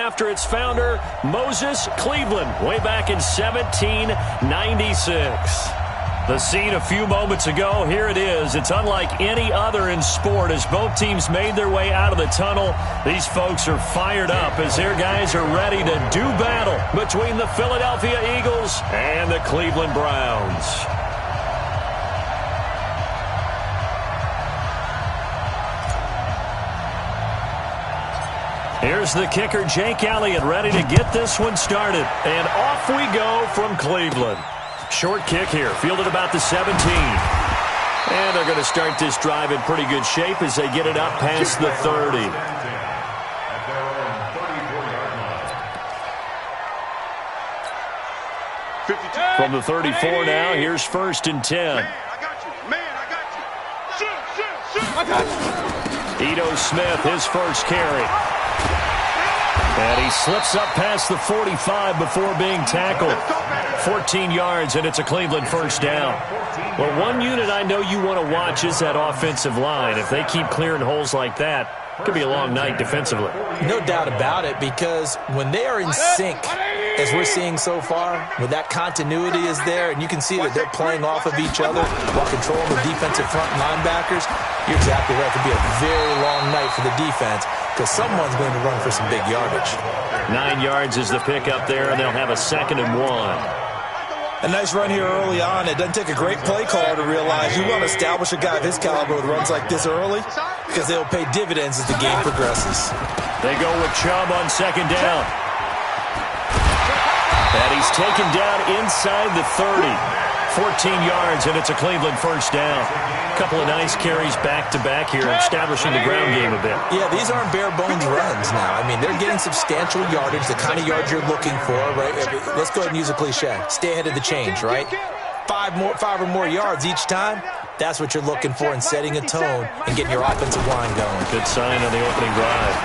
after its founder, Moses Cleveland, way back in 1796. The scene a few moments ago, here it is. It's unlike any other in sport as both teams made their way out of the tunnel. These folks are fired up as their guys are ready to do battle between the Philadelphia Eagles and the Cleveland Browns. Here's the kicker, Jake Elliott, ready to get this one started. And off we go from Cleveland. Short kick here, fielded about the 17. And they're going to start this drive in pretty good shape as they get it up past the 30. From the 34 now, here's 1st and 10. Ito Smith, his first carry. And he slips up past the 45 before being tackled. 14 yards, and it's a Cleveland first down. Well, one unit I know you want to watch is that offensive line. If they keep clearing holes like that, it could be a long night defensively. No doubt about it, because when they are in sync, as we're seeing so far, when that continuity is there, and you can see that they're playing off of each other while controlling the defensive front linebackers, you're exactly right. It could be a very long night for the defense because someone's going to run for some big yardage. 9 yards is the pickup there, and they'll have a 2nd and 1. A nice run here early on. It doesn't take a great play caller to realize you want to establish a guy of his caliber with runs like this early because they'll pay dividends as the game progresses. They go with Chubb on 2nd down. And he's taken down inside the 30. 14 yards, and it's a Cleveland first down. A couple of nice carries back-to-back here, establishing the ground game a bit. Yeah, these aren't bare-bones runs now. I mean, they're getting substantial yardage, the kind of yards you're looking for, right? Let's go ahead and use a cliche. Stay ahead of the change, right? 5 or more yards each time, that's what you're looking for in setting a tone and getting your offensive line going. Good sign on the opening drive.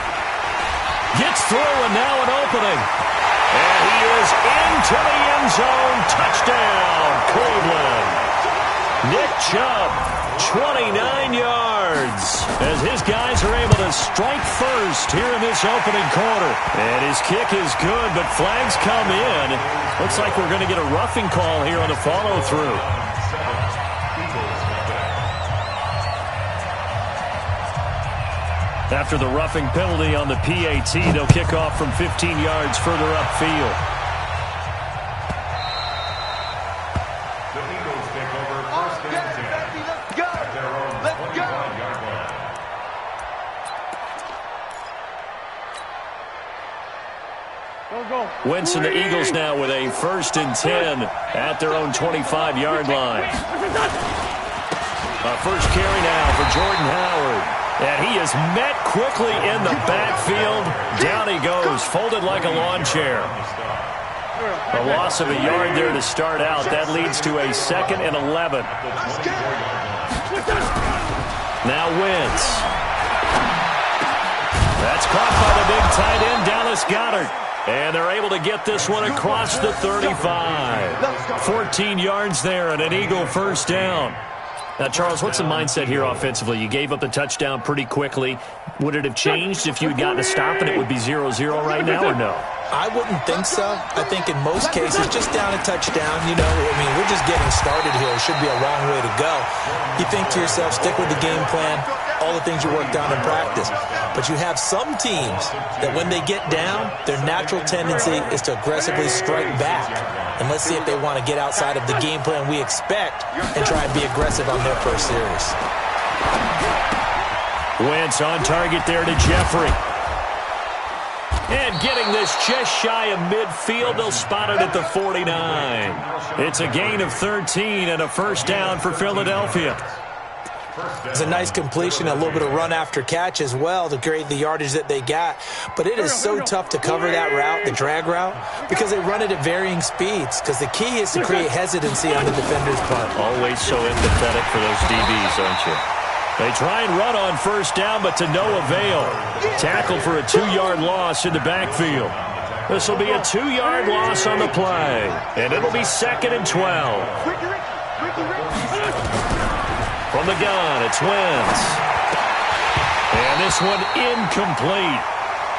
Gets through, and now an opening. And he is into the end zone. Touchdown, Cleveland. Nick Chubb, 29 yards, as his guys are able to strike first here in this opening quarter. And his kick is good, but flags come in. Looks like we're going to get a roughing call here on the follow-through. After the roughing penalty on the PAT, they'll kick off from 15 yards further upfield. The Eagles take over 1st and 10. At their own 45-yard line. Wentz and the Eagles now with a 1st and 10 at their own 25-yard line. First carry now for Jordan Howard. And he is met quickly in the backfield. Down he goes, folded like a lawn chair. A loss of a yard there to start out. That leads to a 2nd and 11. Now Wentz. That's caught by the big tight end, Dallas Goedert. And they're able to get this one across the 35. 14 yards there and an Eagle first down. Now, Charles, what's the mindset here offensively? You gave up the touchdown pretty quickly. Would it have changed if you had gotten a stop and it would be 0-0 right now, or no? I wouldn't think so. I think in most cases, just down a touchdown, we're just getting started here. It should be a long way to go. You think to yourself, stick with the game plan, all the things you worked on in practice. But you have some teams that when they get down, their natural tendency is to aggressively strike back. And let's see if they want to get outside of the game plan we expect and try and be aggressive on their first series. Wentz on target there to Jeffrey. And getting this just shy of midfield, they'll spot it at the 49. It's a gain of 13 and a first down for Philadelphia. It's a nice completion, a little bit of run after catch as well to create the yardage that they got. But it is so tough to cover that route, the drag route, because they run it at varying speeds. Because the key is to create hesitancy on the defender's part. Always so empathetic for those DBs, aren't you? They try and run on first down, but to no avail. Tackle for a 2-yard loss in the backfield. This will be a 2-yard loss on the play, and it'll be 2nd and 12. From the gun, it's Wentz. And this one incomplete.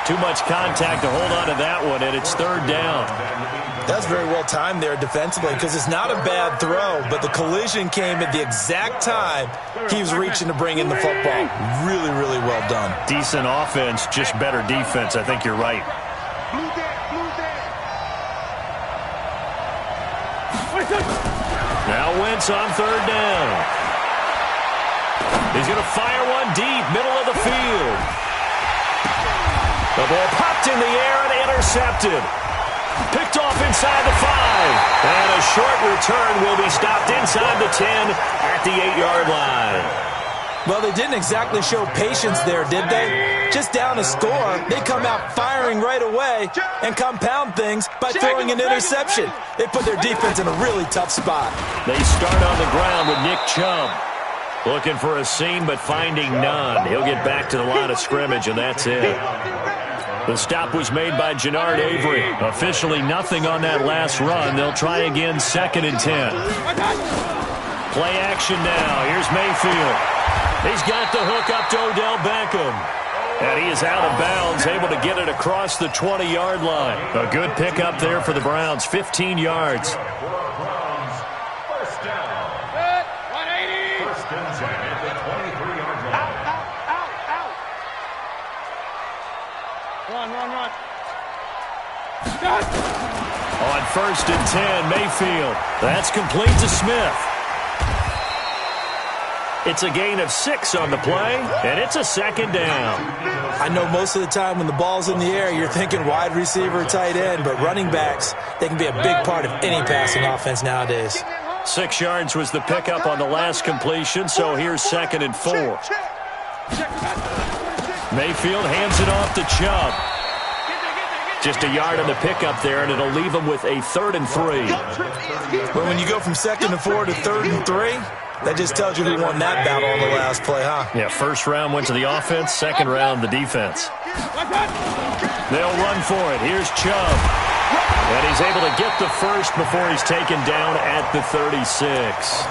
Too much contact to hold on to that one, and it's third down. That's very well timed there defensively because it's not a bad throw, but the collision came at the exact time he was reaching to bring in the football. Really, really well done. Decent offense, just better defense. I think you're right. Now Wentz on third down. He's going to fire one deep, middle of the field. The ball popped in the air and intercepted. Picked off inside the 5. And a short return will be stopped inside the 10 at the 8-yard line. Well, they didn't exactly show patience there, did they? Just down a score, they come out firing right away and compound things by throwing an interception. They put their defense in a really tough spot. They start on the ground with Nick Chubb. Looking for a seam, but finding none. He'll get back to the line of scrimmage, and that's it. The stop was made by Genard Avery. Officially nothing on that last run. They'll try again, 2nd and 10. Play action now. Here's Mayfield. He's got the hook up to Odell Beckham. And he is out of bounds, able to get it across the 20-yard line. A good pickup there for the Browns, 15 yards. First down. 180. First and 10 at the 23-yard line. Out. Run. On 1st and 10, Mayfield. That's complete to Smith. It's a gain of 6 on the play, and it's a 2nd down. I know most of the time when the ball's in the air, you're thinking wide receiver, tight end, but running backs, they can be a big part of any passing offense nowadays. 6 yards was the pickup on the last completion, so here's 2nd and 4. Mayfield hands it off to Chubb. Just a yard on the pickup there, and it'll leave him with a 3rd and 3. But when you go from 2nd and 4 to 3rd and 3, that just tells you who won that battle on the last play, huh? Yeah, first round went to the offense, second round the defense. They'll run for it. Here's Chubb. And he's able to get the first before he's taken down at the 36.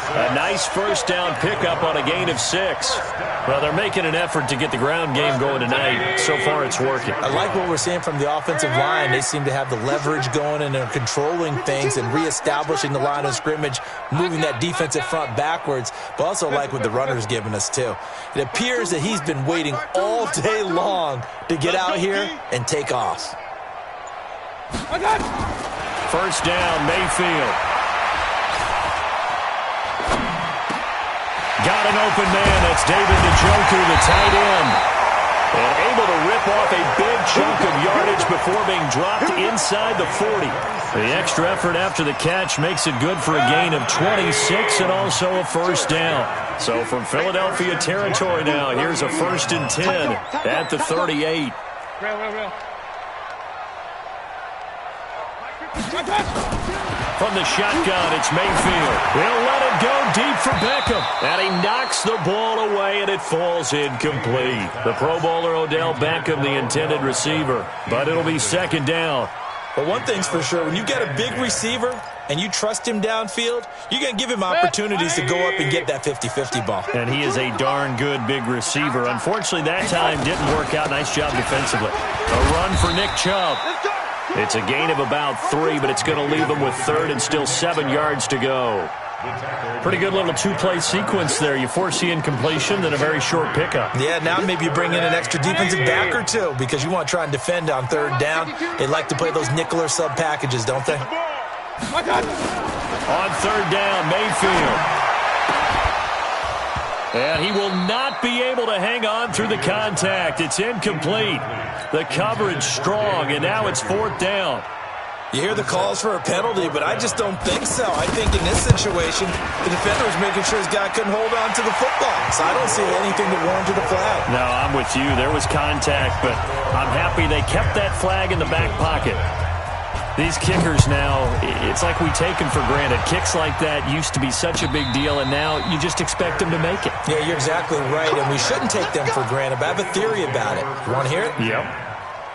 A nice first down pickup on a gain of 6. Well, they're making an effort to get the ground game going tonight. So far, it's working. I like what we're seeing from the offensive line. They seem to have the leverage going and they're controlling things and reestablishing the line of scrimmage, moving that defensive front backwards, but also like what the runner's giving us, too. It appears that he's been waiting all day long to get out here and take off. First down, Mayfield. Got an open man. That's David Njoku, the tight end. And able to rip off a big chunk of yardage before being dropped inside the 40. The extra effort after the catch makes it good for a gain of 26 and also a first down. So from Philadelphia territory now, here's a 1st and 10 at the 38. Real. From the shotgun, it's Mayfield. He'll let it go deep for Beckham. And he knocks the ball away, and it falls incomplete. The Pro Bowler Odell Beckham, the intended receiver. But it'll be 2nd down. But one thing's for sure, when you get a big receiver and you trust him downfield, you're going to give him opportunities to go up and get that 50-50 ball. And he is a darn good big receiver. Unfortunately, that time didn't work out. Nice job defensively. A run for Nick Chubb. It's a gain of about 3, but it's going to leave him with 3rd and still 7 yards to go. Pretty good little 2-play sequence there. You force the incompletion, then a very short pickup. Yeah, now maybe you bring in an extra defensive back or 2 because you want to try and defend on 3rd down. They like to play those nickel or sub packages, don't they? On 3rd down, Mayfield. And he will not be able to hang on through the contact. It's incomplete. The coverage strong, and now it's 4th down. You hear the calls for a penalty, but I just don't think so. I think in this situation, the defender was making sure his guy couldn't hold on to the football. So I don't see anything that warranted a flag. No, I'm with you. There was contact, but I'm happy they kept that flag in the back pocket. These kickers now, it's like we take them for granted. Kicks like that used to be such a big deal, and now you just expect them to make it. Yeah, you're exactly right, and we shouldn't take them for granted, but I have a theory about it. You want to hear it? Yep.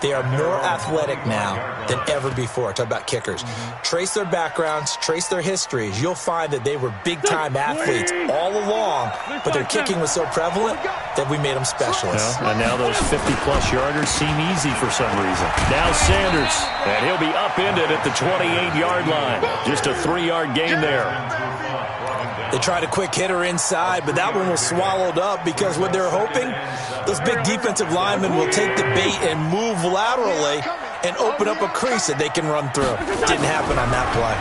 They are more athletic now than ever before. Talk about kickers. Trace their backgrounds, trace their histories. You'll find that they were big-time athletes all along, but their kicking was so prevalent that we made them specialists. And now those 50-plus yarders seem easy for some reason. Now Sanders, and he'll be upended at the 28-yard line. Just a 3-yard gain there. They tried a quick hitter inside, but that one was swallowed up because what they're hoping, those big defensive linemen will take the bait and move laterally and open up a crease that they can run through. Didn't happen on that play.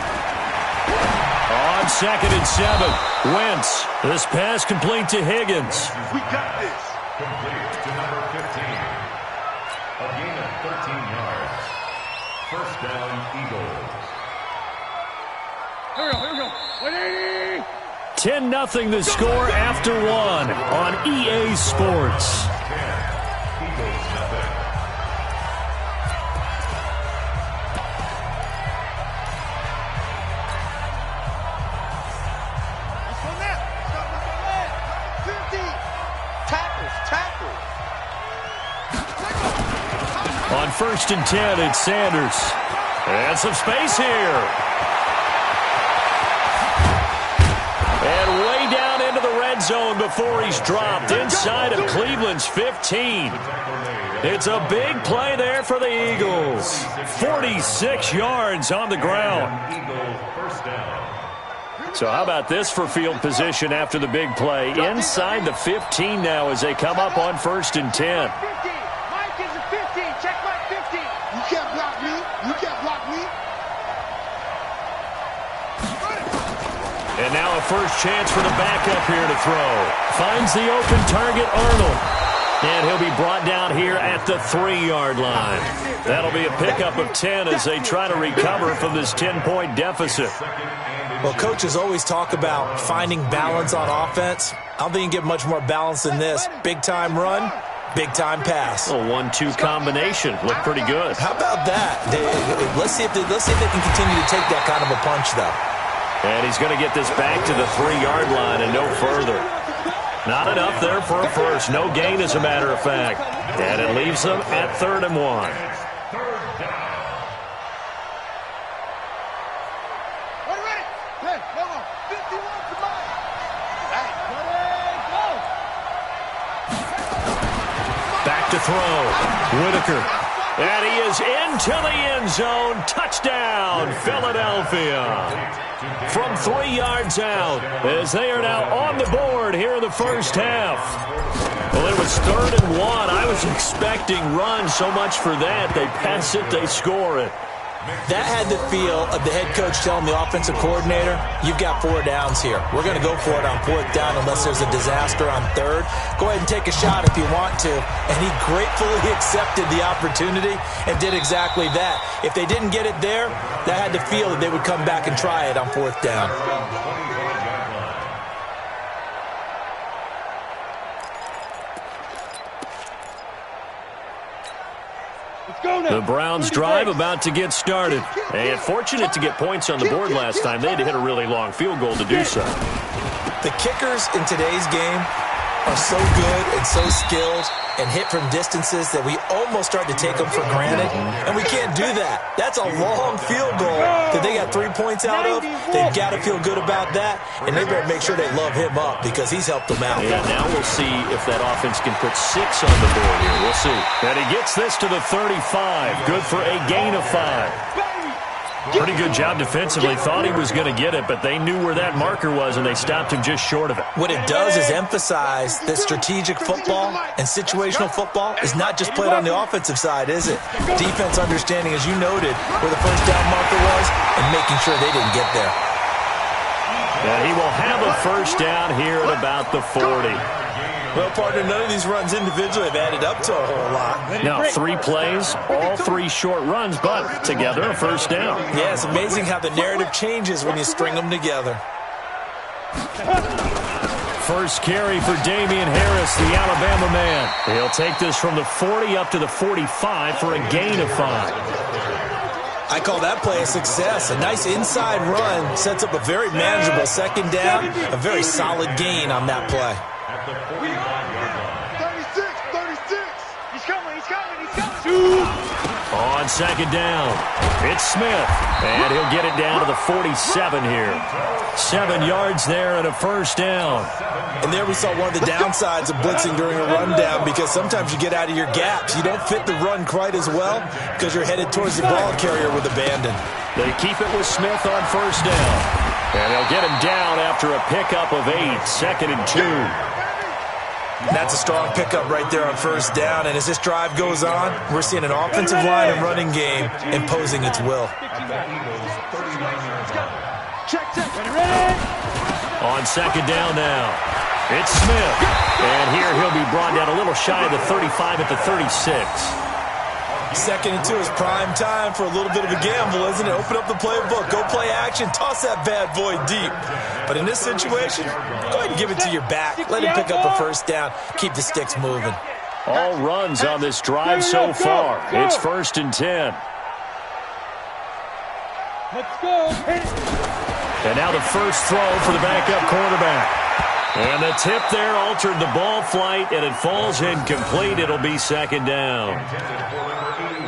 On 2nd and 7, Wentz. This pass complete to Higgins. We got this. Complete to number 15. A gain of 13 yards. First down, Eagles. Here we go. 180. 10-0 the score after 1 on EA Sports. 10. Eagles nothing. On 1st and 10, it's Sanders. And some space here. And way down into the red zone before he's dropped inside of Cleveland's 15. It's a big play there for the Eagles. 46 yards on the ground. Eagles first down. So how about this for field position after the big play? Inside the 15 now as they come up on 1st and 10. Mike is a 15. Check Mike 15. You can't block me. You can't block me. And now a first chance for the backup here to throw. Finds the open target, Arnold. And he'll be brought down here at the 3-yard line. That'll be a pickup of 10 as they try to recover from this 10-point deficit. Well, coaches always talk about finding balance on offense. I don't think you can get much more balance than this. Big-time run, big-time pass. A 1-2 combination. Looked pretty good. How about that? Let's see if they can continue to take that kind of a punch, though. And he's going to get this back to the 3-yard line and no further. Not enough there for a first. No gain, as a matter of fact. And it leaves them at 3rd and 1. Third down. Ready? Hey, come on. 51 to Mike. Back to throw. Whitaker. And he is into the end zone. Touchdown, Philadelphia. From 3 yards out, as they are now on the board here in the first half. Well, it was 3rd and 1. I was expecting run so much for that. They pass it, they score it. That had the feel of the head coach telling the offensive coordinator, you've got 4 downs here. We're going to go for it on 4th down unless there's a disaster on 3rd. Go ahead and take a shot if you want to. And he gratefully accepted the opportunity and did exactly that. If they didn't get it there, that had the feel that they would come back and try it on 4th down. The Browns drive about to get started. And fortunate to get points on the board last time. They had to hit a really long field goal to do so. The kickers in today's game are so good and so skilled and hit from distances that we almost start to take them for granted. And we can't do that. That's a long field goal that they got 3 points out of. They've got to feel good about that. And they better make sure they love him up because he's helped them out. Yeah, now we'll see if that offense can put 6 on the board here. We'll see. And he gets this to the 35. Good for a gain of 5. Pretty good job defensively. Thought he was going to get it, but they knew where that marker was, and they stopped him just short of it. What it does is emphasize that strategic football and situational football is not just played on the offensive side, is it? Defense understanding, as you noted, where the first down marker was and making sure they didn't get there. And he will have a first down here at about the 40. Well, partner, none of these runs individually have added up to a whole lot. Now, 3 plays, all 3 short runs, but together a first down. Yeah, it's amazing how the narrative changes when you string them together. First carry for Damian Harris, the Alabama man. He'll take this from the 40 up to the 45 for a gain of 5. I call that play a success. A nice inside run sets up a very manageable second down, a very solid gain on that play. At the 45-yard line. 36. He's coming. On second down, it's Smith, and he'll get it down to the 47 here. 7 yards there and a first down. And there we saw one of the downsides of blitzing during a rundown, because sometimes you get out of your gaps. You don't fit the run quite as well because you're headed towards the ball carrier with abandon. They keep it with Smith on first down. And they'll get him down after a pickup of 8, 2nd and 2. That's a strong pickup right there on first down. And as this drive goes on, we're seeing an offensive line and running game imposing its will. On second down now, it's Smith. And here he'll be brought down a little shy of the 35 at the 36. 2nd and 2 is prime time for a little bit of a gamble, isn't it? Open up the playbook, go play action, toss that bad boy deep. But in this situation, go ahead and give it to your back. Let him pick up a first down, keep the sticks moving. All runs on this drive so far. It's 1st and 10. Let's go. And now the first throw for the backup quarterback. And the tip there altered the ball flight, and it falls incomplete. It'll be 2nd down.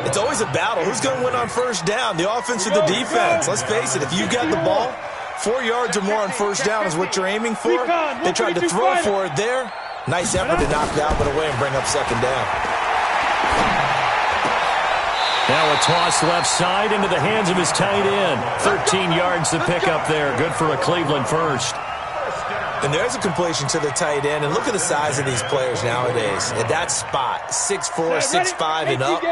It's always a battle. Who's going to win on first down, the offense or the defense? Let's face it, if you got the ball, 4 yards or more on first down is what you're aiming for. They tried to throw for it there. Nice effort to knock that one away and bring up 2nd down. Now a toss left side into the hands of his tight end. 13 yards to pick up there. Good for a Cleveland first. And there's a completion to the tight end. And look at the size of these players nowadays. At that spot, 6'4", 6'5", and up.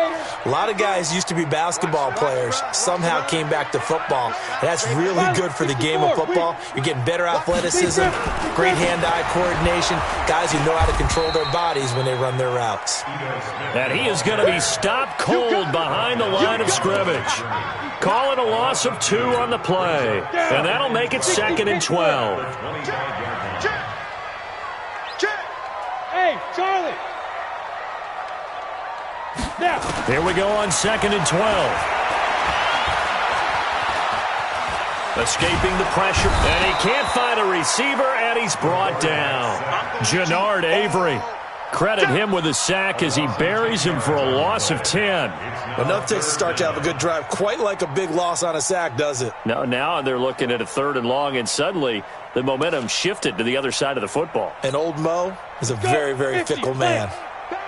A lot of guys used to be basketball players, somehow came back to football. And that's really good for the game of football. You're getting better athleticism, great hand-eye coordination, guys who know how to control their bodies when they run their routes. And he is going to be stopped cold behind the line of scrimmage. Call it a loss of 2 on the play. And that'll make it 2nd and 12. Hey, Charlie. Now. Here we go on 2nd and 12. Escaping the pressure. And he can't find a receiver, and he's brought down. Jannard Avery. Credit him with a sack as he buries him for a loss of 10. Enough takes to start to have a good drive. Quite like a big loss on a sack, does it? No, now they're looking at a 3rd and long, and suddenly the momentum shifted to the other side of the football. And old Mo is a very, very fickle man.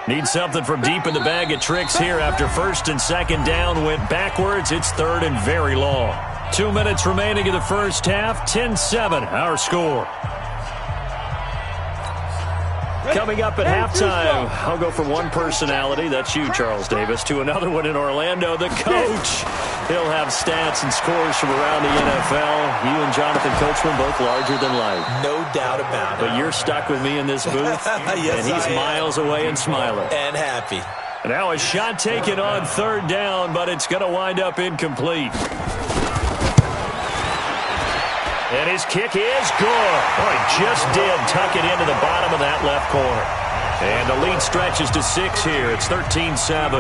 Need something from deep in the bag of tricks here after 1st and 2nd down went backwards. It's 3rd and very long. 2 minutes remaining in the first half. 10-7, our score. Coming up at halftime, I'll go from one personality, that's you, Charles Davis, to another one in Orlando, the coach. He'll have stats and scores from around the NFL. You and Jonathan Coachman, both larger than life. No doubt about it. But you're stuck with me in this booth, yes, and he's miles away and smiling. And happy. Now a shot taken on 3rd down, but it's going to wind up incomplete. And his kick is good. Oh, he just did tuck it into the bottom of that left corner. And the lead stretches to 6 here. It's 13-7.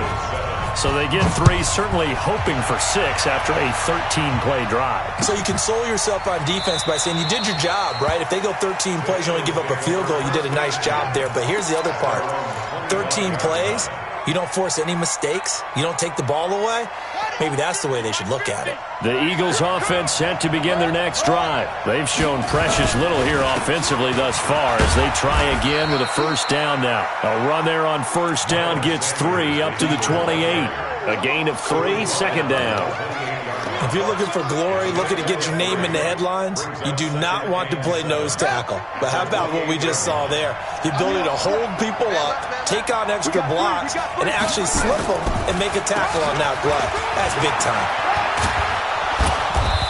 So they get 3, certainly hoping for 6 after a 13-play drive. So you console yourself on defense by saying you did your job, right? If they go 13 plays, you only give up a field goal, you did a nice job there. But here's the other part. 13 plays, you don't force any mistakes, you don't take the ball away. Maybe that's the way they should look at it. The Eagles offense set to begin their next drive. They've shown precious little here offensively thus far as they try again with a first down now. A run there on first down gets 3 up to the 28. A gain of 3, 2nd down. If you're looking for glory, looking to get your name in the headlines, you do not want to play nose tackle. But how about what we just saw there? The ability to hold people up, take on extra blocks, and actually slip them and make a tackle on that play. That's big time.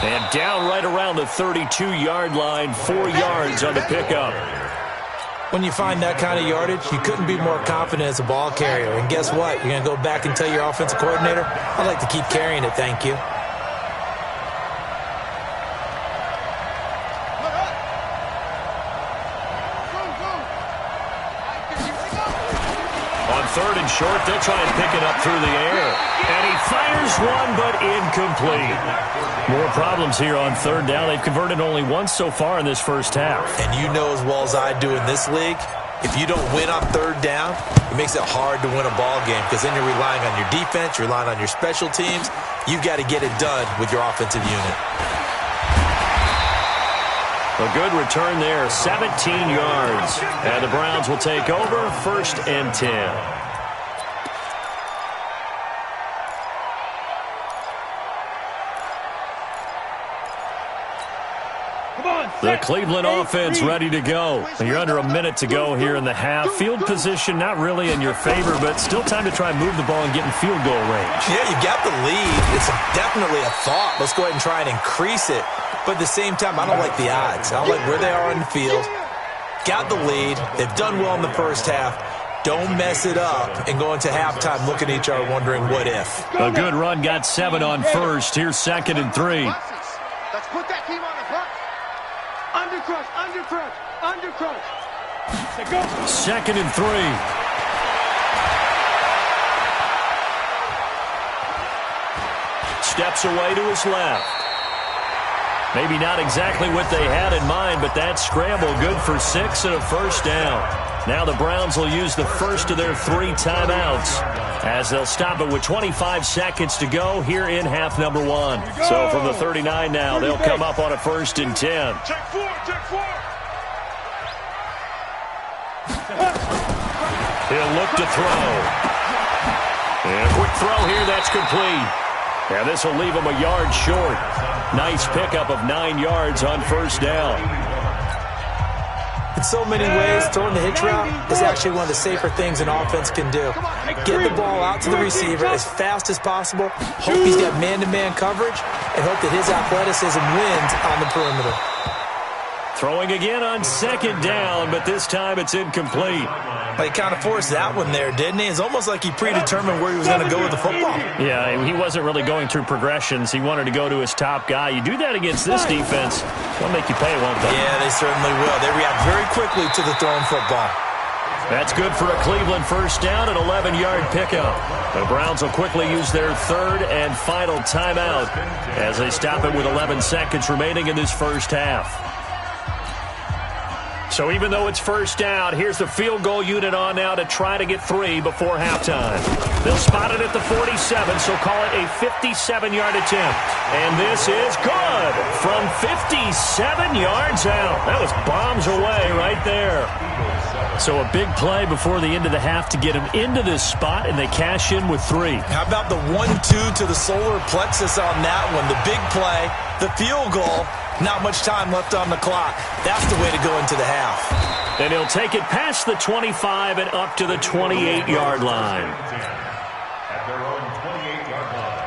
And down right around the 32-yard line, 4 yards on the pickup. When you find that kind of yardage, you couldn't be more confident as a ball carrier. And guess what? You're going to go back and tell your offensive coordinator, I'd like to keep carrying it, thank you. On 3rd and short, they'll try and pick it up through the air. And he fires one, but incomplete. More problems here on 3rd down. They've converted only once so far in this first half. And you know as well as I do in this league, If you don't win on third down, it makes it hard to win a ball game because then you're relying on your defense, you're relying on your special teams. You've got to get it done with your offensive unit. A good return there, 17 yards. And the Browns will take over, 1st and 10. The Cleveland offense ready to go. You're under a minute to go here in the half. Field position not really in your favor, but still time to try and move the ball and get in field goal range. Yeah, you got the lead. It's definitely a thought. Let's go ahead and try and increase it. But at the same time, I don't like the odds. I don't like where they are in the field. Got the lead. They've done well in the first half. Don't mess it up and go into halftime looking at each other wondering what if. A good run, got 7 on first. Here's 2nd and 3. Let's put that team on the front. Under crunch, under crunch, under crunch. 2nd and 3. Steps away to his left. Maybe not exactly what they had in mind, but that scramble good for 6 and a first down. Now the Browns will use the first of their 3 timeouts as they'll stop it with 25 seconds to go here in half number 1. So from the 39 now, they'll come up on a 1st and 10. Check 4, check 4. He'll look to throw. And a quick throw here, that's complete. And this will leave him a yard short. Nice pickup of 9 yards on first down. In so many ways, throwing the hitch route is actually one of the safer things an offense can do. Get the ball out to the receiver as fast as possible, hope he's got man-to-man coverage, and hope that his athleticism wins on the perimeter. Throwing again on 2nd down, but this time it's incomplete. He kind of forced that one there, didn't he? It's almost like he predetermined where he was going to go with the football. Yeah, he wasn't really going through progressions. He wanted to go to his top guy. You do that against this defense, they'll make you pay, won't they? Yeah, they certainly will. They react very quickly to the thrown football. That's good for a Cleveland first down, an 11-yard pickup. The Browns will quickly use their 3rd and final timeout as they stop it with 11 seconds remaining in this first half. So even though it's first down, here's the field goal unit on now to try to get 3 before halftime. They'll spot it at the 47, so call it a 57-yard attempt. And this is good from 57 yards out. That was bombs away right there. So a big play before the end of the half to get him into this spot, and they cash in with 3. How about the 1-2 to the solar plexus on that one? The big play, the field goal. Not much time left on the clock. That's the way to go into the half. And he'll take it past the 25 and up to the 28-yard line. At their own 28-yard line.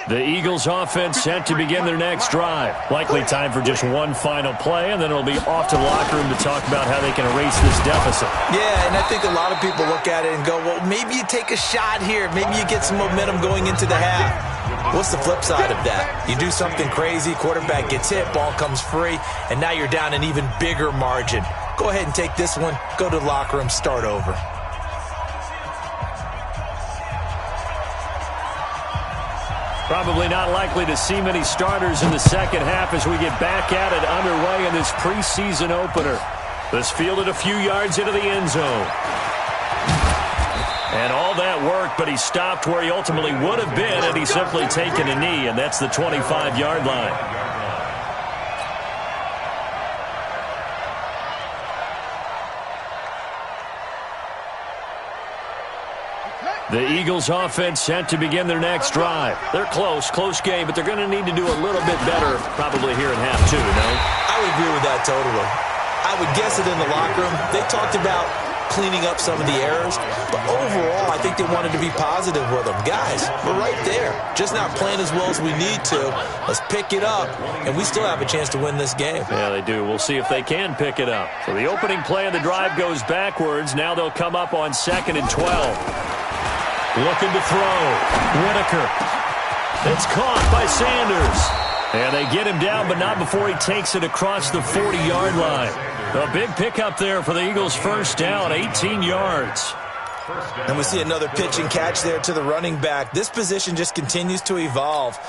The Eagles offense set to begin their next drive. Likely time for just one final play, and then it'll be off to the locker room to talk about how they can erase this deficit. Yeah, and I think a lot of people look at it and go, well, maybe you take a shot here. Maybe you get some momentum going into the half. What's the flip side of that? You do something crazy, quarterback gets hit, ball comes free, and now you're down an even bigger margin. Go ahead and take this one, go to the locker room, start over. Probably not likely to see many starters in the second half as we get back at it underway in this preseason opener. This fielded a few yards into the end zone. And all that work, but he stopped where he ultimately would have been had he simply taken a knee, and that's the 25-yard line. The Eagles offense set to begin their next drive. They're close game, but they're going to need to do a little bit better probably here in half 2, no? I would agree with that totally. I would guess it in the locker room. They talked about cleaning up some of the errors, but overall I think they wanted to be positive with them. Guys, we're right there. Just not playing as well as we need to. Let's pick it up, and we still have a chance to win this game. Yeah, they do. We'll see if they can pick it up. So the opening play of the drive goes backwards. Now they'll come up on 2nd and 12. Looking to throw. Whitaker. It's caught by Sanders. And they get him down, but not before he takes it across the 40-yard line. A big pickup there for the Eagles' first down, 18 yards. And we see another pitch and catch there to the running back. This position just continues to evolve.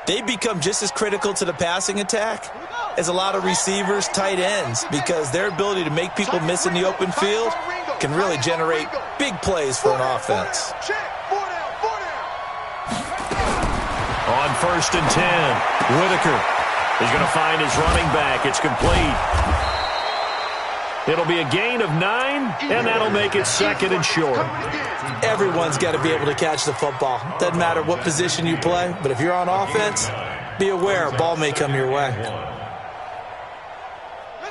They become just as critical to the passing attack as a lot of receivers, tight ends, because their ability to make people miss in the open field can really generate big plays for an offense. On 1st and 10, Whitaker is going to find his running back. It's complete. It'll be a gain of 9, and that'll make it 2nd and short. Everyone's got to be able to catch the football. Doesn't matter what position you play, but if you're on offense, be aware a ball may come your way.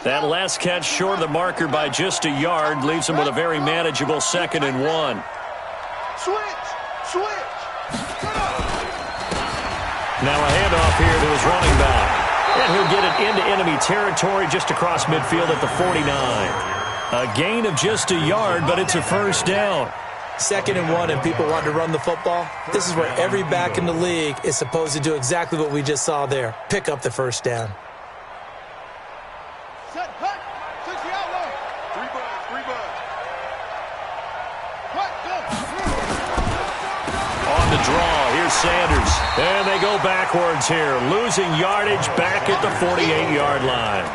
That last catch short of the marker by just a yard leaves him with a very manageable 2nd and 1. Switch. Now a handoff here to his running back. And he'll get it into enemy territory just across midfield at the 49. A gain of just a yard, but it's a first down. 2nd and 1, and people want to run the football. This is where every back in the league is supposed to do exactly what we just saw there. Pick up the first down. Set, hut. Switch the outlaw. Three buds. Hut, go. On the draw, here's Sanders. And they go backwards here, losing yardage back at the 48-yard line.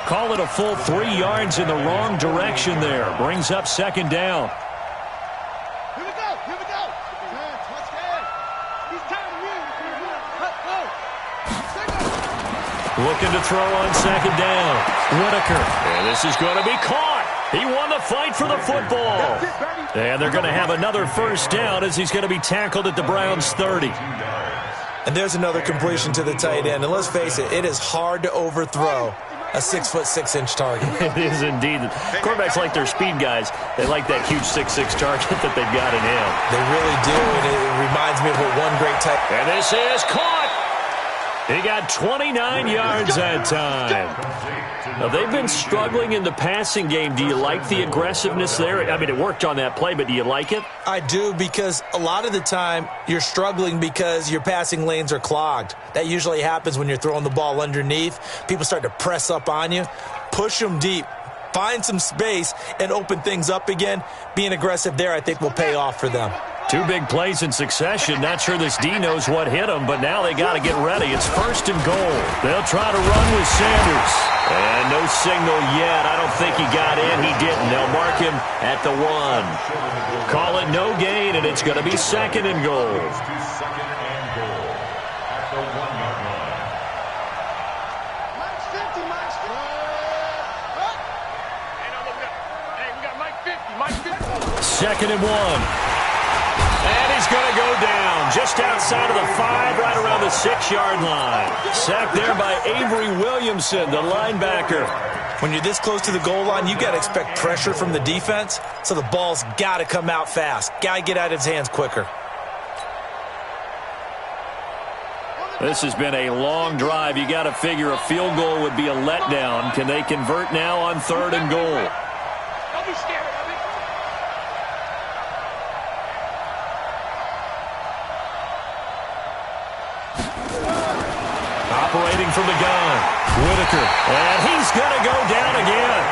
Call it a full 3 yards in the wrong direction there. Brings up 2nd down. Here we go. Touchdown. He's tired of you. Hut, go. Looking to throw on 2nd down. Whitaker. And this is going to be caught. He won the fight for the football. And they're going to have another first down as he's going to be tackled at the Browns' 30. And there's another completion to the tight end. And let's face it, it is hard to overthrow a 6'6" target. It is indeed. Quarterbacks like their speed guys. They like that huge 6'6" target that they've got in him. They really do, and it reminds me of what one great tight end. And this is caught. He got 29 yards that time. Now, they've been struggling in the passing game. Do you like the aggressiveness there? I mean, it worked on that play, but do you like it? I do, because a lot of the time you're struggling because your passing lanes are clogged. That usually happens when you're throwing the ball underneath. People start to press up on you. Push them deep. Find some space and open things up again. Being aggressive there, I think, will pay off for them. 2 big plays in succession. Not sure this D knows what hit him, but now they got to get ready. It's 1st and goal. They'll try to run with Sanders. And no signal yet. I don't think he got in. He didn't. They'll mark him at the 1. Call it no gain, and it's going to be 2nd and goal. At the 1-yard line. Mike's 50, Mike's 50. Hey, we got Mike 50. 2nd and 1. And he's going to go down just outside of the 5, right around the 6-yard line. Sacked there by Avery Williamson, the linebacker. When you're this close to the goal line, you got to expect pressure from the defense, so the ball's got to come out fast. Got to get out of his hands quicker. This has been a long drive. You got to figure a field goal would be a letdown. Can they convert now on 3rd and goal? Don't be scared. Operating from the gun, Whitaker. And he's going to go down again.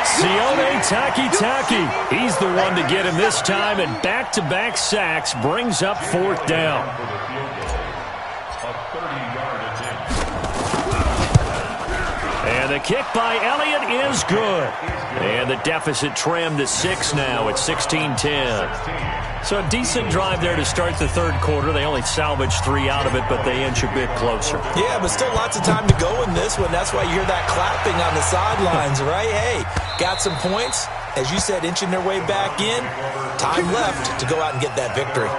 Sione Takitaki. He's the one to get him this time, and back-to-back sacks brings up 4th down. And the kick by Elliott is good. And the deficit trimmed to 6 now at 16-10. So a decent drive there to start the 3rd quarter. They only salvaged 3 out of it, but they inch a bit closer. Yeah, but still lots of time to go in this one. That's why you hear that clapping on the sidelines, right? Hey, got some points. As you said, inching their way back in. Time left to go out and get that victory.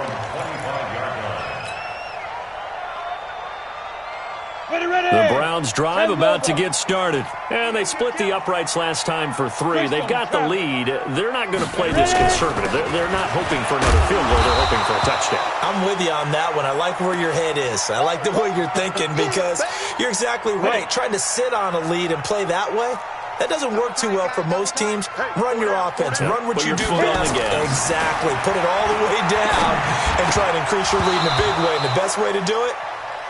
The Browns drive about to get started. And they split the uprights last time for 3. They've got the lead. They're not going to play this conservative. They're not hoping for another field goal. They're hoping for a touchdown. I'm with you on that one. I like where your head is. I like the way you're thinking, because you're exactly right. Trying to sit on a lead and play that way, that doesn't work too well for most teams. Run your offense. Run what you do best. Exactly. Put it all the way down and try to increase your lead in a big way. And the best way to do it,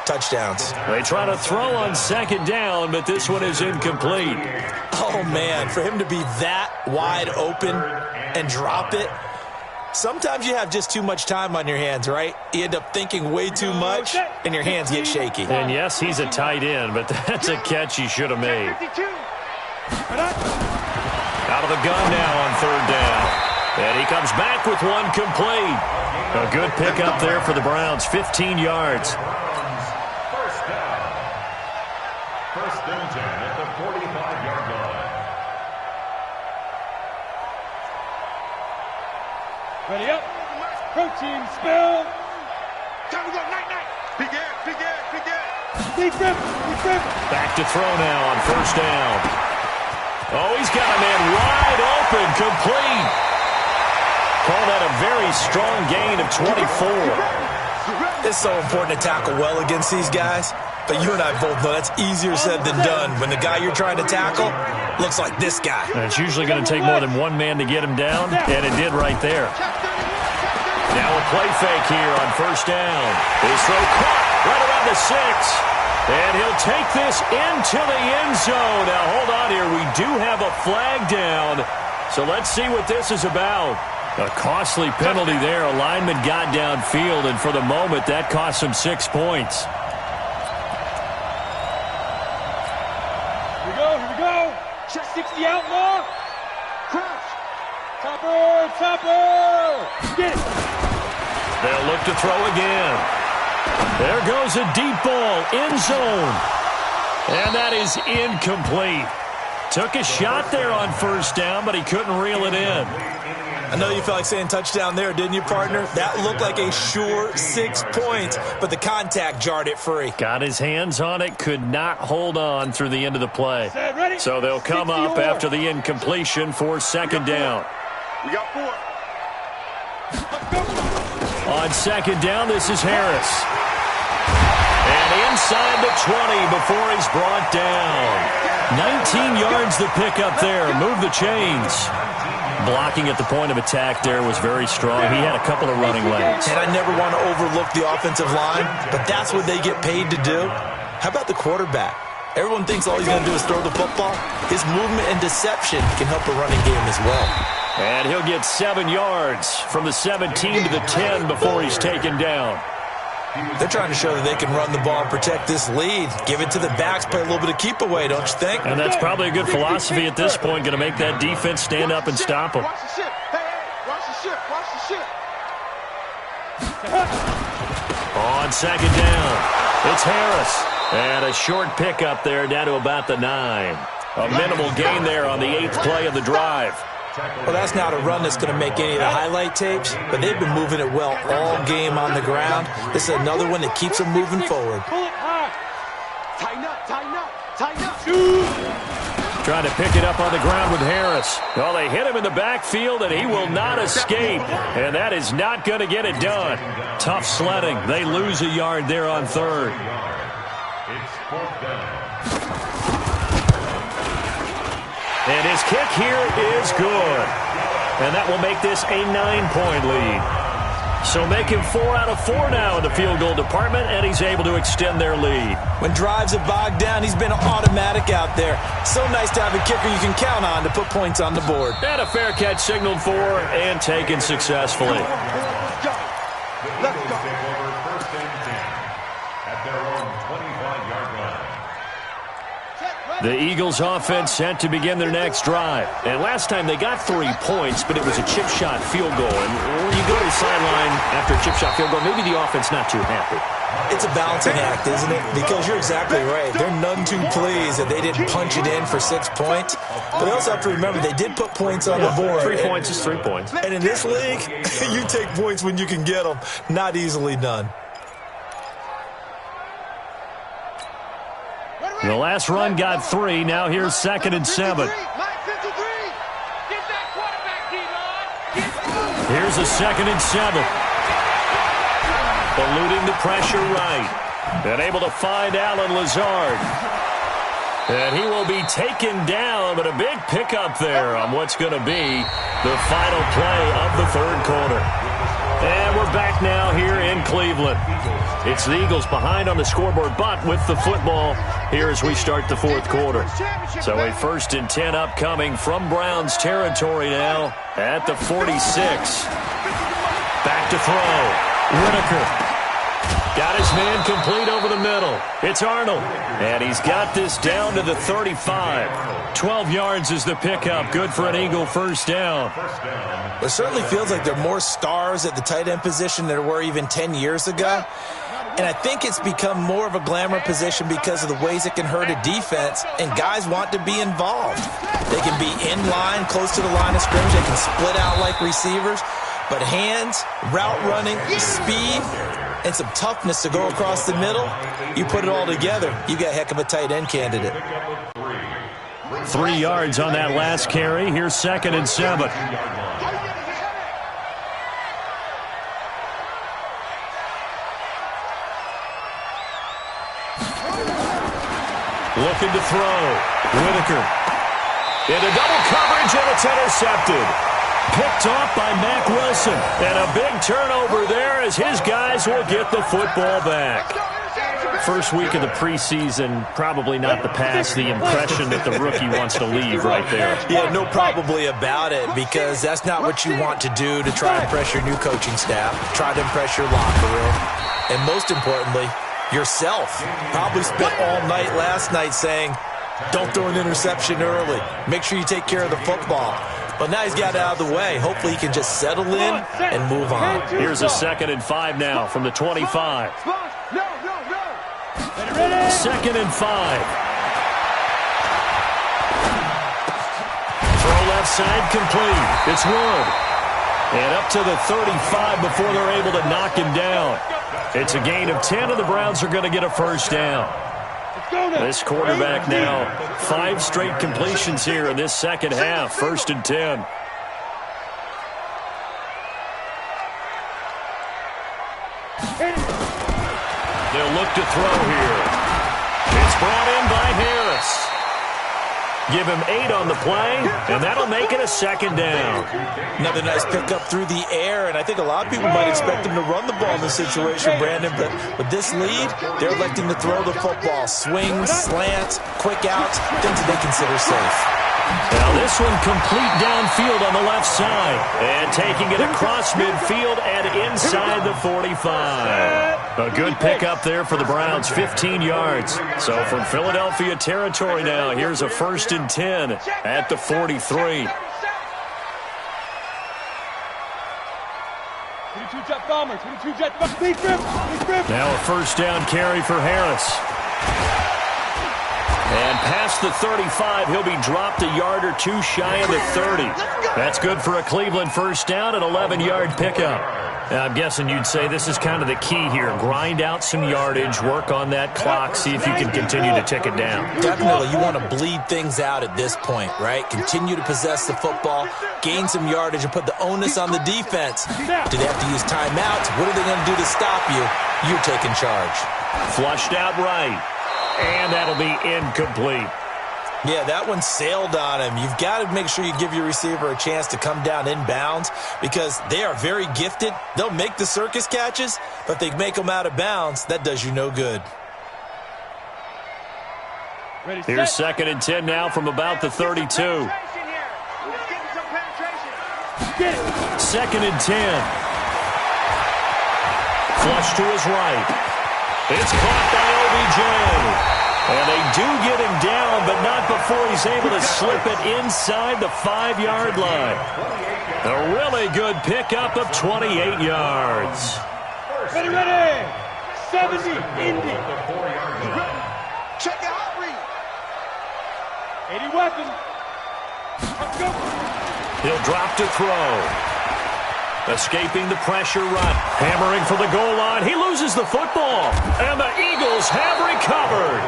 touchdowns. They try to throw on second down, but this one is incomplete. Oh, man, for him to be that wide open and drop it, sometimes you have just too much time on your hands, right? You end up thinking way too much, and your hands get shaky. And yes, he's a tight end, but that's a catch he should have made. Out of the gun now on third down. And he comes back with one complete. A good pickup there for the Browns, 15 yards. First down. First and 10 at the 45-yard line. Ready up. Protein spill. Time to go. Night. Big air. Deep rip. Back to throw now on first down. Oh, he's got a man wide open, complete. Call that a very strong gain of 24. It's so important to tackle well against these guys, but you and I both know that's easier said than done when the guy you're trying to tackle looks like this guy. And it's usually going to take more than one man to get him down, and it did right there. Now a play fake here on first down. His throw caught right around the 6. And he'll take this into the end zone. Now, hold on here. We do have a flag down. So let's see what this is about. A costly penalty there. A lineman got downfield, and for the moment, that cost him 6 points. Here we go. Check 60 outlaw. Crouch. Topper. Get it. They'll look to throw again. There goes a deep ball, end zone. And that is incomplete. Took a shot there on first down, but he couldn't reel it in. I know you felt like saying touchdown there, didn't you, partner? That looked like a sure 6 points, but the contact jarred it free. Got his hands on it, could not hold on through the end of the play. So they'll come up after the incompletion for second down. We got 4. On second down, this is Harris. And inside the 20 before he's brought down. 19 yards the pickup there. Move the chains. Blocking at the point of attack there was very strong. He had a couple of running lanes. And I never want to overlook the offensive line, but that's what they get paid to do. How about the quarterback? Everyone thinks all he's going to do is throw the football. His movement and deception can help a running game as well. And he'll get 7 yards from the 17 to the 10 before he's taken down. They're trying to show that they can run the ball and protect this lead. Give it to the backs, play a little bit of keep away, don't you think? And that's probably a good philosophy at this point, going to make that defense stand up and stop him. Watch the ship. Hey, watch the ship. On second down, it's Harris. And a short pickup there down to about the 9. A minimal gain there on the 8th play of the drive. Well, that's not a run that's going to make any of the highlight tapes, but they've been moving it well all game on the ground. This is another one that keeps them moving forward. Pull it high. Tighten up. Trying to pick it up on the ground with Harris. Well, they hit him in the backfield, and he will not escape. And that is not going to get it done. Tough sledding. They lose a yard there on third. It's fourth down. And his kick here is good. And that will make this a 9-point lead. So making 4 out of 4 now in the field goal department, and he's able to extend their lead. When drives have bogged down, he's been automatic out there. So nice to have a kicker you can count on to put points on the board. And a fair catch signaled for and taken successfully. Let's go. Take over first and 10 at their own 25-yard line. The Eagles offense set to begin their next drive. And last time they got 3 points, but it was a chip shot field goal. And when you go to the sideline after a chip shot field goal, maybe the offense not too happy. It's a balancing act, isn't it? Because you're exactly right. They're none too pleased that they didn't punch it in for 6 points. But they also have to remember they did put points on the board. 3 points is 3 points. And in this league, you take points when you can get them. Not easily done. The last run got 3. Now here's 2nd and 7. Here's a 2nd and 7. Eluding the pressure right. And able to find Allen Lazard. And he will be taken down, but a big pickup there on what's going to be the final play of the third quarter. And we're back now here in from Cleveland. It's the Eagles behind on the scoreboard, but with the football here as we start the fourth quarter. So a 1st and 10 upcoming from Browns territory now at the 46. Back to throw. Whitaker. Got his man complete over the middle. It's Arnold. And he's got this down to the 35. 12 yards is the pickup. Good for an Eagle first down. It certainly feels like there are more stars at the tight end position than there were even 10 years ago. And I think it's become more of a glamour position because of the ways it can hurt a defense, and guys want to be involved. They can be in line, close to the line of scrimmage. They can split out like receivers. But hands, route running, speed, and some toughness to go across the middle, you put it all together, you got a heck of a tight end candidate. 3 yards on that last carry. Here's 2nd and 7. Looking to throw. Whitaker. Into double coverage, and it's intercepted. Picked off by Mack Wilson. And a big turnover there as his guys will get the football back. First week of the preseason, probably not the pass, the impression that the rookie wants to leave right there. Yeah, no probably about it, because that's not what you want to do to try and impress your new coaching staff, try to impress your locker room, and most importantly, yourself. Probably spent all night last night saying, don't throw an interception early. Make sure you take care of the football. But now he's got it out of the way. Hopefully he can just settle in and move on. Here's a 2nd and 5 now from the 25. 2nd and 5. Throw left side complete. It's Wood. And up to the 35 before they're able to knock him down. It's a gain of 10, and the Browns are going to get a first down. This quarterback now, 5 straight completions here in this second half. 1st and 10. They'll look to throw here. It's brought in by Harris. Give him 8 on the play, and that'll make it a 2nd down. Another nice pickup through the air, and I think a lot of people might expect him to run the ball in this situation, Brandon, but with this lead, they're electing to throw the football. Swings, slants, quick outs, things that they consider safe. Now this one complete downfield on the left side, and taking it across midfield and inside the 45. A good pickup there for the Browns, 15 yards. So from Philadelphia territory now, here's a 1st and 10 at the 43. Now a first down carry for Harris. And past the 35, he'll be dropped a yard or two shy of the 30. That's good for a Cleveland first down, an 11-yard pickup. Now, I'm guessing you'd say this is kind of the key here. Grind out some yardage, work on that clock, see if you can continue to tick it down. Definitely, you want to bleed things out at this point, right? Continue to possess the football, gain some yardage, and put the onus on the defense. Do they have to use timeouts? What are they going to do to stop you? You're taking charge. Flushed out right. And that'll be incomplete. Yeah, that one sailed on him. You've got to make sure you give your receiver a chance to come down inbounds because they are very gifted. They'll make the circus catches, but if they make them out of bounds, that does you no good. Here's 2nd and 10 now from about the 32. 2nd and 10. Flush to his right. It's caught by OBJ. And they do get him down, but not before he's able to slip it inside the 5-yard line. A really good pickup of 28 yards. Ready. 70, Indy. Check the hot read. 80 weapons. Let's go. He'll drop to throw. Escaping the pressure run. Hammering for the goal line. He loses the football. And the Eagles have recovered.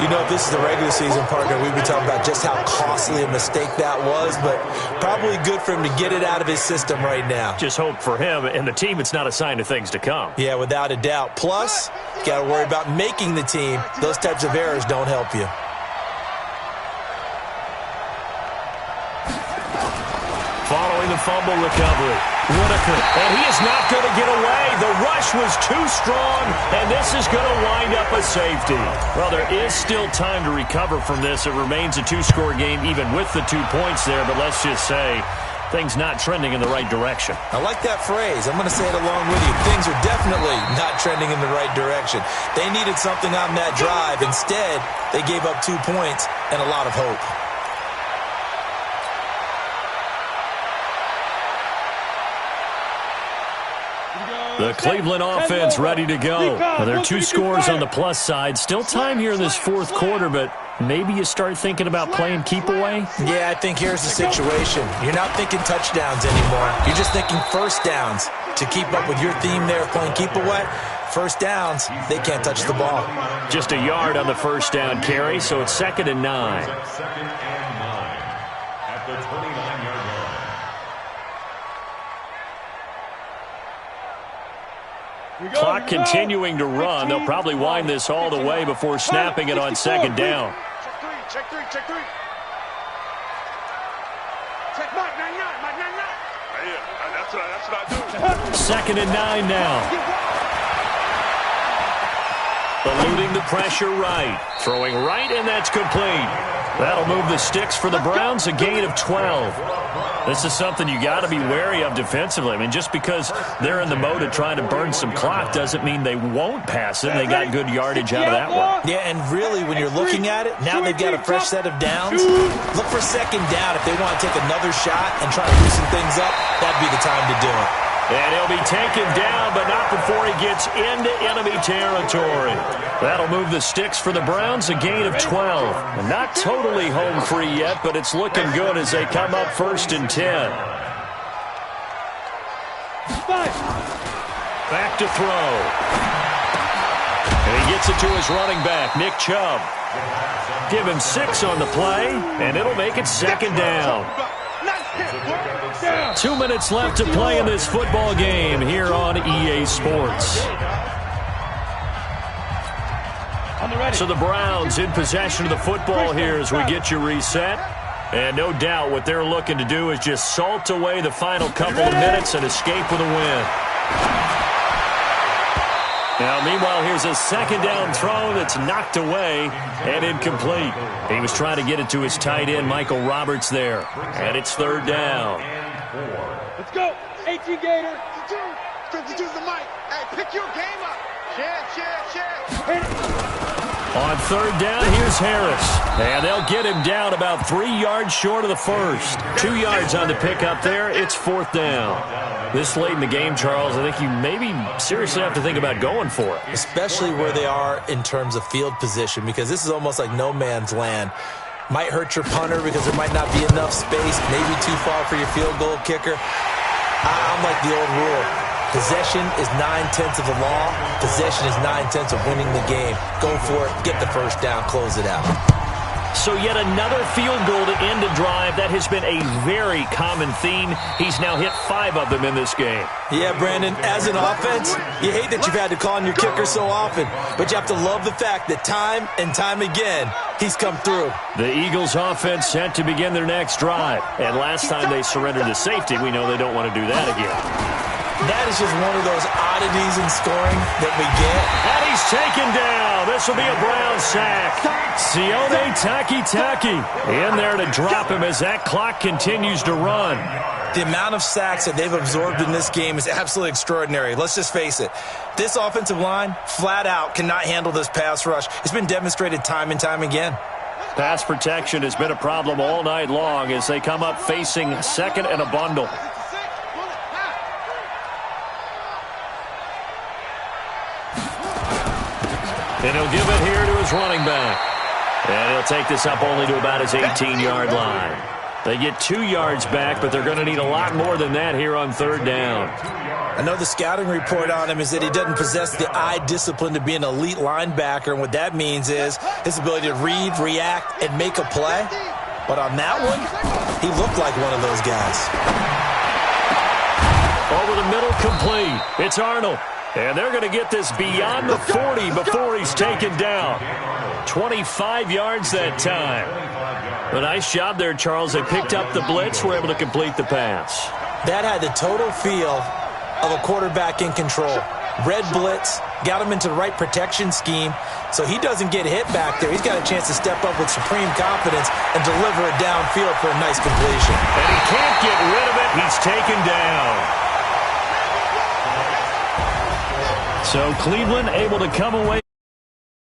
You know, if this is the regular season, partner, we'd be talking about just how costly a mistake that was, but probably good for him to get it out of his system right now. Just hope for him and the team it's not a sign of things to come. Yeah, without a doubt. Plus, you got to worry about making the team. Those types of errors don't help you. Following the fumble recovery. Whitaker, and he is not going to get away. The rush was too strong, and this is going to wind up a safety. Well, there is still time to recover from this. It remains a two-score game even with the 2 points there, but let's just say things not trending in the right direction. I like that phrase. I'm going to say it along with you. Things are definitely not trending in the right direction. They needed something on that drive. Instead, they gave up 2 points and a lot of hope. The Cleveland offense ready to go. Well, there are 2 scores on the plus side. Still time here in this fourth quarter, but maybe you start thinking about playing keep away? Yeah, I think here's the situation. You're not thinking touchdowns anymore. You're just thinking first downs. To keep up with your theme there of playing keep away, first downs, they can't touch the ball. Just a yard on the first down carry, so it's 2nd and 9. Second and 9 at the 29-yard line. Clock continuing to run. They'll probably wind this all the way before snapping it on 2nd down. Check three. Check Mike 99. Yeah, that's what I do. 2nd and 9 now. Eluding the pressure right. Throwing right, and that's complete. That'll move the sticks for the Browns, a gain of 12. This is something you got to be wary of defensively. I mean, just because they're in the mode of trying to burn some clock doesn't mean they won't pass it. They got good yardage out of that one. Yeah, and really, when you're looking at it, now they've got a fresh set of downs. Look for 2nd down. If they want to take another shot and try to loosen things up, that'd be the time to do it. And he'll be taken down, but not before he gets into enemy territory. That'll move the sticks for the Browns, a gain of 12. And not totally home free yet, but it's looking good as they come up 1st and 10. Back to throw. And he gets it to his running back, Nick Chubb. Give him 6 on the play, and it'll make it 2nd down. 2 minutes left to play in this football game here on EA Sports. So the Browns in possession of the football here as we get you reset. And no doubt what they're looking to do is just salt away the final couple of minutes and escape with a win. Now, meanwhile, here's a 2nd down throw that's knocked away and incomplete. He was trying to get it to his tight end, Michael Roberts, there. And it's 3rd down. Let's go. 18 Gator. 52's the mic. Hey, pick your game up. Share. On 3rd down, here's Harris. And they'll get him down about 3 yards short of the first. 2 yards on the pickup there. It's 4th down. This late in the game, Charles, I think you maybe seriously have to think about going for it. Especially where they are in terms of field position, because this is almost like no man's land. Might hurt your punter because there might not be enough space, maybe too far for your field goal kicker. I'm like the old rule. Possession is 9/10 of the law. Possession is 9/10 of winning the game. Go for it. Get the first down. Close it out. So yet another field goal to end a drive. That has been a very common theme. He's now hit 5 of them in this game. Yeah, Brandon, as an offense, you hate that you've had to call on your kicker so often, but you have to love the fact that time and time again, he's come through. The Eagles offense set to begin their next drive. And last time they surrendered to safety, we know they don't want to do that again. That is just one of those oddities in scoring that we get. And he's taken down. This will be a Brown sack. Sione Takitaki in there to drop him as that clock continues to run. The amount of sacks that they've absorbed in this game is absolutely extraordinary. Let's just face it. This offensive line, flat out, cannot handle this pass rush. It's been demonstrated time and time again. Pass protection has been a problem all night long as they come up facing 2nd and a bundle. And he'll give it here to his running back. And he'll take this up only to about his 18-yard line. They get 2 yards back, but they're going to need a lot more than that here on 3rd down. I know the scouting report on him is that he doesn't possess the eye discipline to be an elite linebacker, and what that means is his ability to read, react, and make a play. But on that one, he looked like one of those guys. Over the middle, complete. It's Arnold. And they're going to get this beyond the 40 before he's taken down. 25 yards that time. A nice job there, Charles. They picked up the blitz, were able to complete the pass. That had the total feel of a quarterback in control. Red blitz, got him into the right protection scheme, so he doesn't get hit back there. He's got a chance to step up with supreme confidence and deliver it downfield for a nice completion. And he can't get rid of it. He's taken down. So Cleveland able to come away.